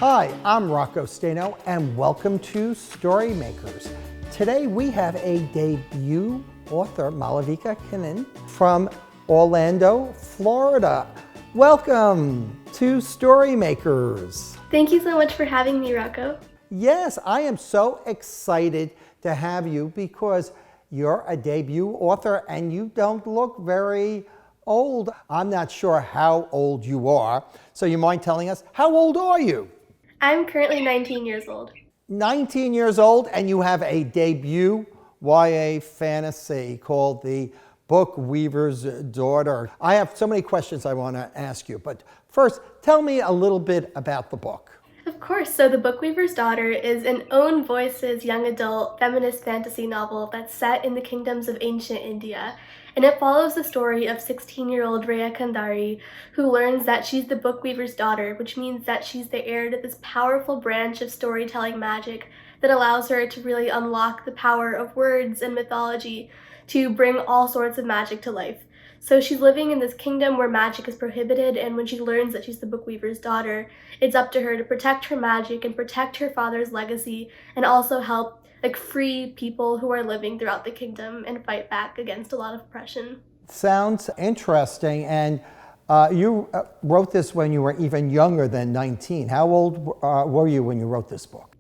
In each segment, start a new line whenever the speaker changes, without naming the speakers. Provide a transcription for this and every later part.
Hi, I'm Rocco Stano, and welcome to StoryMakers. Today we have a debut author, Malavika Kannan, from Orlando, Florida. Welcome to StoryMakers.
Thank you so much for having me, Rocco.
Yes, I am so excited to have you because you're a debut author and you don't look very old. I'm not sure how old you are, so you mind telling us, how old are you?
I'm currently 19 years old.
19 years old, and you have a debut YA fantasy called The BOOKWEAVER'S Daughter. I have so many questions I want to ask you, but first, tell me a little bit about the book.
Of course, so The BOOKWEAVER'S Daughter is an own voices young adult feminist fantasy novel that's set in the kingdoms of ancient India. And it follows the story of 16-year-old Rhea Kandari, who learns that she's the bookweaver's daughter, which means that she's the heir to this powerful branch of storytelling magic that allows her to really unlock the power of words and mythology to bring all sorts of magic to life. So she's living in this kingdom where magic is prohibited, and when she learns that she's the bookweaver's daughter, it's up to her to protect her magic and protect her father's legacy, and also help free people who are living throughout the kingdom and fight back against a lot of oppression.
Sounds interesting, and you wrote this when you were even younger than 19. How old were you when you wrote this book?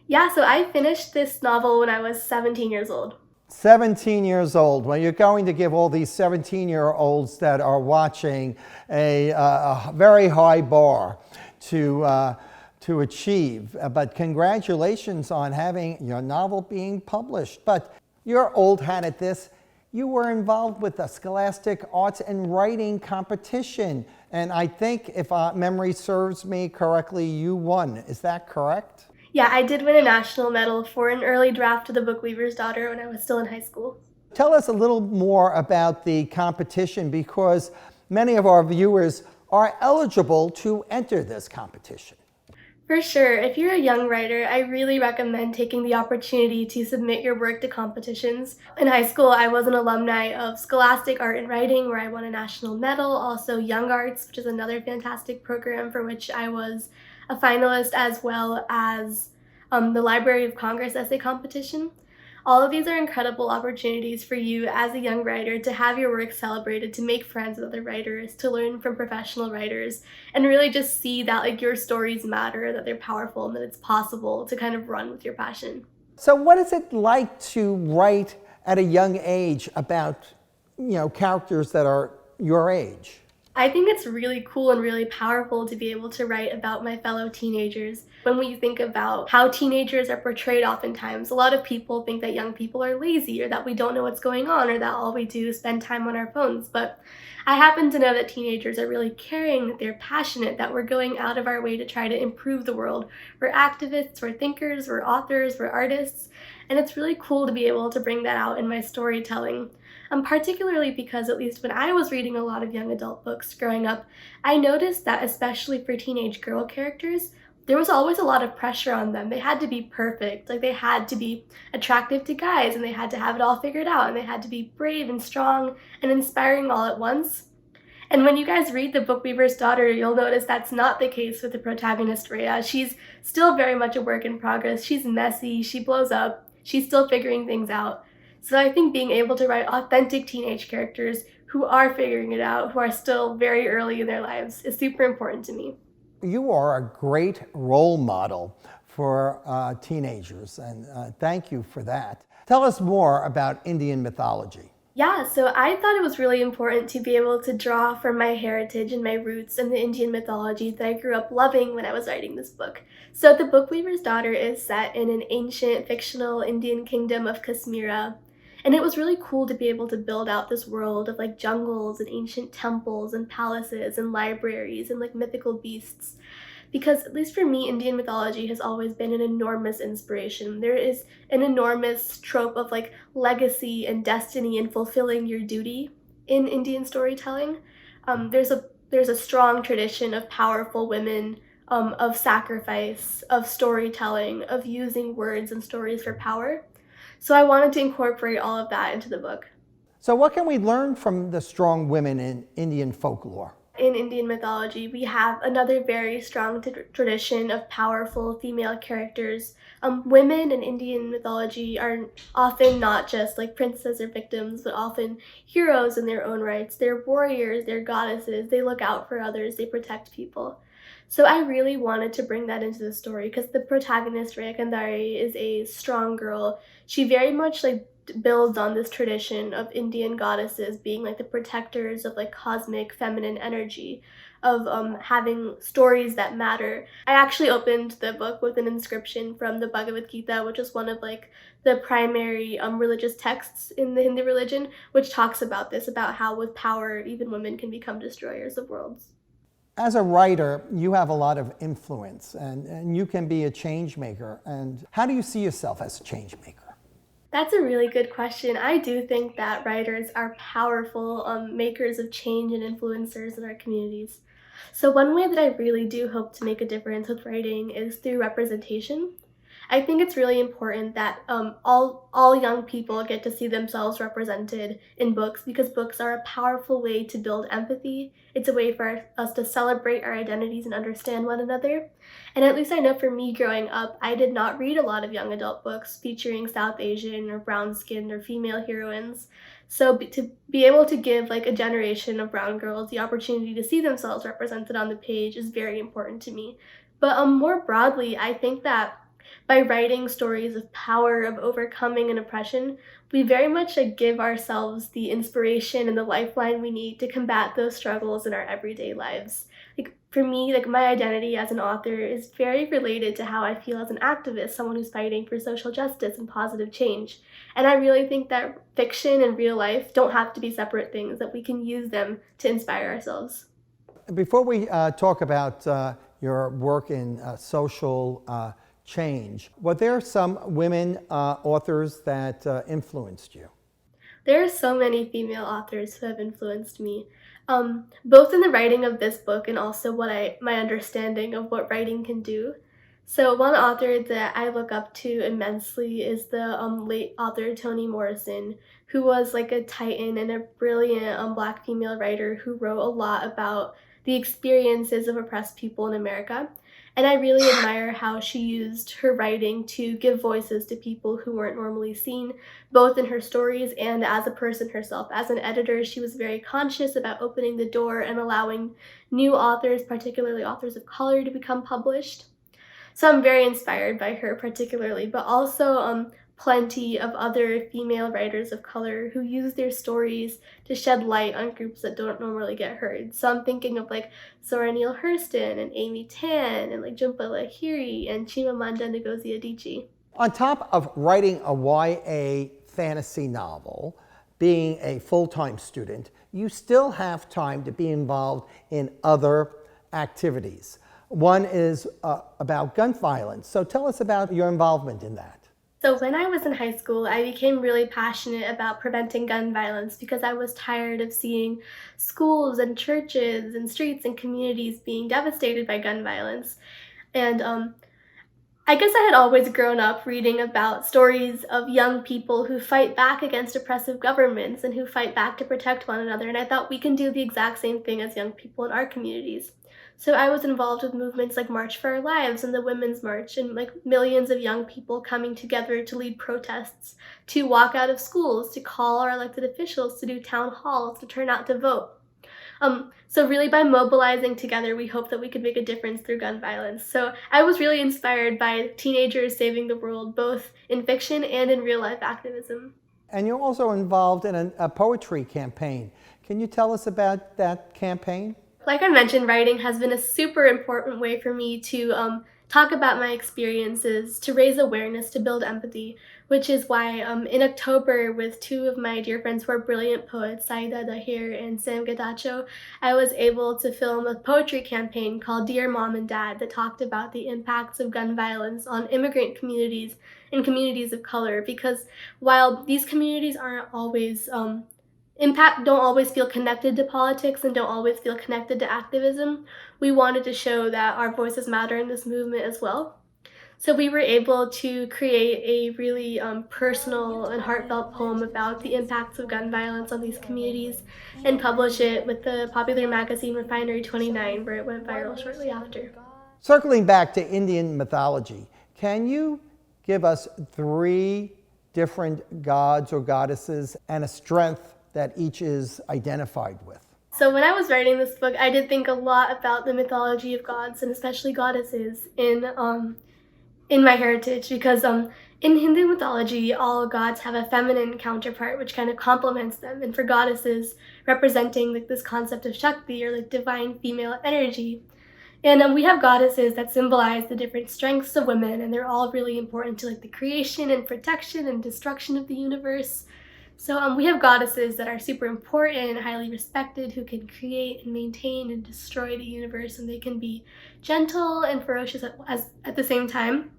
Yeah, so I finished this novel when I was 17 years old.
17 years old. Well, you're going to give all these 17-year-olds that are watching a very high bar to achieve. But congratulations on having your novel being published. But you're old hat at this. You were involved with the Scholastic Arts and Writing competition. And I think, if memory serves me correctly, you won. Is that correct?
Yeah, I did win a national medal for an early draft of The BOOKWEAVER'S Daughter when I was still in high school.
Tell us a little more about the competition, because many of our viewers are eligible to enter this competition.
For sure. If you're a young writer, I really recommend taking the opportunity to submit your work to competitions. In high school, I was an alumni of Scholastic Art and Writing, where I won a national medal, also Young Arts, which is another fantastic program for which I was a finalist, as well as the Library of Congress essay competition. All of these are incredible opportunities for you as a young writer to have your work celebrated, to make friends with other writers, to learn from professional writers, and really just see that your stories matter, that they're powerful, and that it's possible to kind of run with your passion.
So what is it like to write at a young age about, characters that are your age?
I think it's really cool and really powerful to be able to write about my fellow teenagers. When we think about how teenagers are portrayed oftentimes, a lot of people think that young people are lazy, or that we don't know what's going on, or that all we do is spend time on our phones. But I happen to know that teenagers are really caring, that they're passionate, that we're going out of our way to try to improve the world. We're activists, we're thinkers, we're authors, we're artists, and it's really cool to be able to bring that out in my storytelling. Particularly because, at least when I was reading a lot of young adult books growing up, I noticed that especially for teenage girl characters, there was always a lot of pressure on them. They had to be perfect, they had to be attractive to guys, and they had to have it all figured out, and they had to be brave and strong and inspiring all at once. And when you guys read The BOOKWEAVER'S Daughter, you'll notice that's not the case with the protagonist, Rhea. She's still very much a work in progress. She's messy, she blows up, she's still figuring things out. So I think being able to write authentic teenage characters who are figuring it out, who are still very early in their lives, is super important to me.
You are a great role model for teenagers, and thank you for that. Tell us more about Indian mythology.
Yeah, so I thought it was really important to be able to draw from my heritage and my roots in the Indian mythology that I grew up loving when I was writing this book. So The BOOKWEAVER'S Daughter is set in an ancient fictional Indian kingdom of Kasmira. And it was really cool to be able to build out this world of jungles and ancient temples and palaces and libraries and mythical beasts. Because, at least for me, Indian mythology has always been an enormous inspiration. There is an enormous trope of legacy and destiny and fulfilling your duty in Indian storytelling. There's a strong tradition of powerful women, of sacrifice, of storytelling, of using words and stories for power. So I wanted to incorporate all of that into the book.
So what can we learn from the strong women in Indian folklore?
In Indian mythology, we have another very strong tradition of powerful female characters. Women in Indian mythology are often not just like princesses or victims, but often heroes in their own rights. They're warriors, they're goddesses, they look out for others, they protect people. So I really wanted to bring that into the story because the protagonist, Rhea Kandari, is a strong girl. She very much like builds on this tradition of Indian goddesses being like the protectors of like cosmic feminine energy, of having stories that matter. I actually opened the book with an inscription from the Bhagavad Gita, which is one of like the primary religious texts in the Hindu religion, which talks about this, about how with power even women can become destroyers of worlds.
As a writer, you have a lot of influence and you can be a change maker. And how do you see yourself as a change maker?
That's a really good question. I do think that writers are powerful makers of change and influencers in our communities. So one way that I really do hope to make a difference with writing is through representation. I think it's really important that all young people get to see themselves represented in books because books are a powerful way to build empathy. It's a way for us to celebrate our identities and understand one another. And at least I know for me growing up, I did not read a lot of young adult books featuring South Asian or brown-skinned or female heroines. So to be able to give like a generation of brown girls the opportunity to see themselves represented on the page is very important to me. But more broadly, I think that by writing stories of power, of overcoming an oppression, we very much give ourselves the inspiration and the lifeline we need to combat those struggles in our everyday lives. For me, my identity as an author is very related to how I feel as an activist, someone who's fighting for social justice and positive change. And I really think that fiction and real life don't have to be separate things, that we can use them to inspire ourselves.
Before we talk about your work in social change, were there some women authors that influenced you?
There are so many female authors who have influenced me, both in the writing of this book and also my understanding of what writing can do. So one author that I look up to immensely is the late author Toni Morrison, who was like a titan and a brilliant Black female writer who wrote a lot about the experiences of oppressed people in America. And I really admire how she used her writing to give voices to people who weren't normally seen, both in her stories and as a person herself. As an editor, she was very conscious about opening the door and allowing new authors, particularly authors of color, to become published. So I'm very inspired by her particularly, but also plenty of other female writers of color who use their stories to shed light on groups that don't normally get heard. So I'm thinking of Zora Neale Hurston and Amy Tan and Jhumpa Lahiri and Chimamanda Ngozi Adichie.
On top of writing a YA fantasy novel, being a full-time student, you still have time to be involved in other activities. One is about gun violence. So tell us about your involvement in that.
So when I was in high school, I became really passionate about preventing gun violence because I was tired of seeing schools and churches and streets and communities being devastated by gun violence. And I guess I had always grown up reading about stories of young people who fight back against oppressive governments and who fight back to protect one another. And I thought we can do the exact same thing as young people in our communities. So I was involved with movements like March for Our Lives and the Women's March, and millions of young people coming together to lead protests, to walk out of schools, to call our elected officials, to do town halls, to turn out to vote. So really by mobilizing together, we hope that we could make a difference through gun violence. So I was really inspired by teenagers saving the world, both in fiction and in real life activism.
And you're also involved in a poetry campaign. Can you tell us about that campaign?
Like I mentioned, writing has been a super important way for me to talk about my experiences, to raise awareness, to build empathy, which is why in October, with two of my dear friends who are brilliant poets, Saida Dahir and Sam Getachew, I was able to film a poetry campaign called Dear Mom and Dad that talked about the impacts of gun violence on immigrant communities and communities of color, because while these communities aren't always don't always feel connected to politics and don't always feel connected to activism, we wanted to show that our voices matter in this movement as well. So we were able to create a really personal and heartfelt poem about the impacts of gun violence on these communities and publish it with the popular magazine Refinery 29, where it went viral shortly after.
Circling back to Indian mythology, can you give us 3 different gods or goddesses and a strength that each is identified with?
So when I was writing this book, I did think a lot about the mythology of gods and especially goddesses in my heritage, because in Hindu mythology, all gods have a feminine counterpart which kind of complements them, and for goddesses representing like this concept of Shakti, or like divine female energy. And we have goddesses that symbolize the different strengths of women, and they're all really important to like the creation and protection and destruction of the universe. So we have goddesses that are super important, highly respected, who can create and maintain and destroy the universe, and they can be gentle and ferocious at the same time.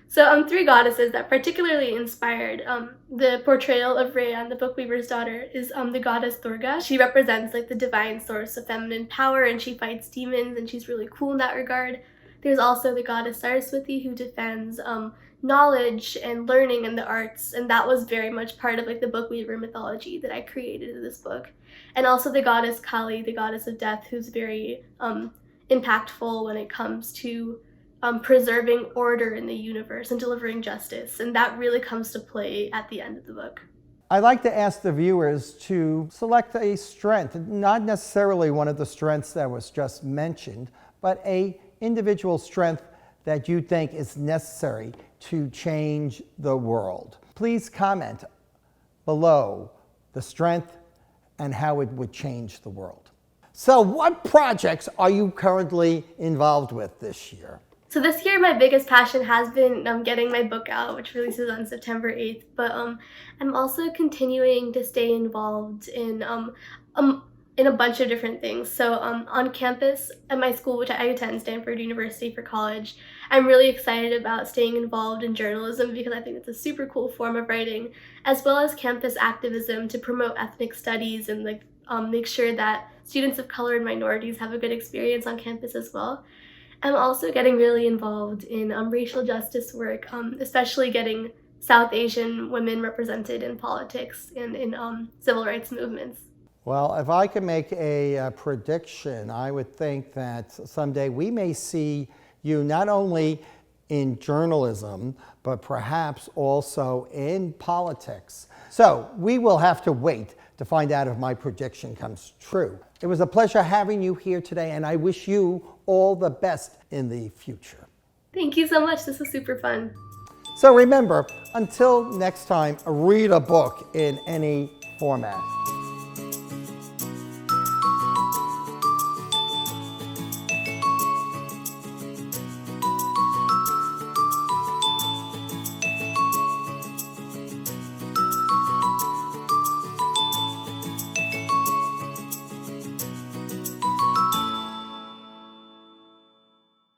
So 3 goddesses that particularly inspired the portrayal of Rhea in the Bookweaver's daughter is the goddess Durga. She represents like the divine source of feminine power, and she fights demons, and she's really cool in that regard. There's also the goddess Saraswati, who defends knowledge and learning in the arts, and that was very much part of like the Bookweaver mythology that I created in this book. And also the goddess Kali, the goddess of death, who's very impactful when it comes to preserving order in the universe and delivering justice, and that really comes to play at the end of the book.
I'd like to ask the viewers to select a strength, not necessarily one of the strengths that was just mentioned, but a individual strength that you think is necessary to change the world. Please comment below the strength and how it would change the world. So what projects are you currently involved with this year?
So this year, my biggest passion has been getting my book out, which releases on September 8th. But I'm also continuing to stay involved in a bunch of different things. So on campus at my school, which I attend, Stanford University, for college, I'm really excited about staying involved in journalism because I think it's a super cool form of writing, as well as campus activism to promote ethnic studies and like make sure that students of color and minorities have a good experience on campus as well. I'm also getting really involved in racial justice work, especially getting South Asian women represented in politics and in civil rights movements.
Well, if I could make a prediction, I would think that someday we may see you not only in journalism, but perhaps also in politics. So we will have to wait to find out if my prediction comes true. It was a pleasure having you here today, and I wish you all the best in the future.
Thank you so much. This was super fun.
So remember, until next time, read a book in any format.